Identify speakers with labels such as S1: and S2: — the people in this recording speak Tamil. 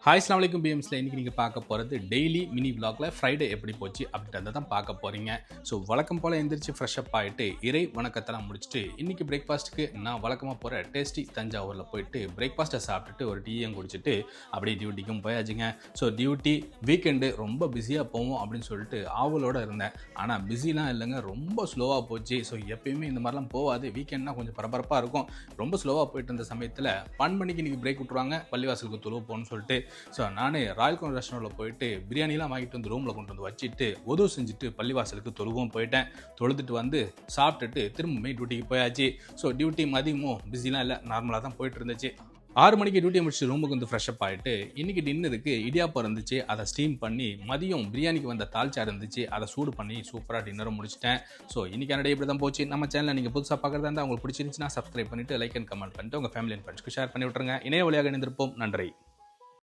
S1: ஹாய் அஸ்ஸலாமு அலைக்கும் பிஎம்ஸில் இன்றைக்கி நீங்கள் பார்க்க போகிறது டெய்லி மினி விலாகில் ஃப்ரைடே எப்படி போச்சு அப்படின்றத தான் பார்க்க போகிறீங்க. ஸோ வழக்கம் போல் எந்திரிச்சு ஃப்ரெஷ்அப் ஆகிட்டு இறை வணக்கத்தெல்லாம் முடிச்சுட்டு இன்றைக்கி பிரேக்ஃபாஸ்ட்டுக்கு நான் வழக்கமாக போகிற டேஸ்டி தஞ்சாவூரில் போயிட்டு பிரேக்ஃபாஸ்ட்டை சாப்பிட்டுட்டு ஒரு டீயும் குடிச்சிட்டு அப்படியே டியூட்டிக்கும் போயாச்சுங்க. ஸோ டியூட்டி வீக்கெண்டு ரொம்ப பிஸியாக போவோம் அப்படின்னு சொல்லிட்டு ஆவலோடு இருந்தேன். ஆனால் பிஸிலாம் இல்லைங்க, ரொம்ப ஸ்லோவாக போச்சு. ஸோ எப்பயுமே இந்த மாதிரிலாம் போகாது, வீக்கெண்ட்னா கொஞ்சம் பரபரப்பாக இருக்கும். ரொம்ப ஸ்லோவாக போயிட்டு இருந்த சமயத்தில் 12 மணிக்கு இன்றைக்கி பிரேக் விட்ருவாங்க, பள்ளிவாசலுக்கு தொழுவு போகணும்னு சொல்லிட்டு. ஸோ நானே ராயல் கவுன் ரெஸ்டாரண்ட்டில் போயிட்டு பிரியாணிலாம் வாங்கிட்டு வந்து ரூமில் கொண்டு வந்து வச்சுட்டு உதவு செஞ்சுட்டு பள்ளிவாசலுக்கு தொழுவும் போயிட்டேன். தொழுதுட்டு வந்து சாப்பிட்டுட்டு திரும்பவுமே டியூட்டிக்கு போயாச்சு. ஸோ டியூட்டி மதியமும் பிஸிலாம் இல்லை, நார்மலாக தான் போயிட்டு இருந்துச்சு. 6 மணிக்கு டியூட்டியை முடிச்சு ரூமுக்கு வந்து ஃப்ரெஷ்அப் ஆகிட்டு இன்றைக்கி டின்னருக்கு இடியாப்பம் இருந்துச்சு, அதை ஸ்டீம் பண்ணி மதியம் பிரியாணிக்கு வந்த தால்ச்சா இருந்துச்சு, அதை சூடு பண்ணி சூப்பராக டின்னரை முடிச்சிட்டேன். ஸோ இன்றைக்கான டே இப்படி தான் போச்சு. நம்ம சேனலில் நீங்கள் புதுசாக பார்க்குறதா இருந்தால் உங்களுக்கு பிடிச்சிருந்துச்சுன்னா சப்ஸ்கிரைப் பண்ணிவிட்டு லைக் அண்ட் கமெண்ட் பண்ணிட்டு உங்கள் ஃபேமிலி அண்ட் ஃப்ரெண்ட்ஸ்க்கு ஷேர் பண்ணி விட்டுருங்க. இணைய வழியாக இணைந்திருப்போம். நன்றி.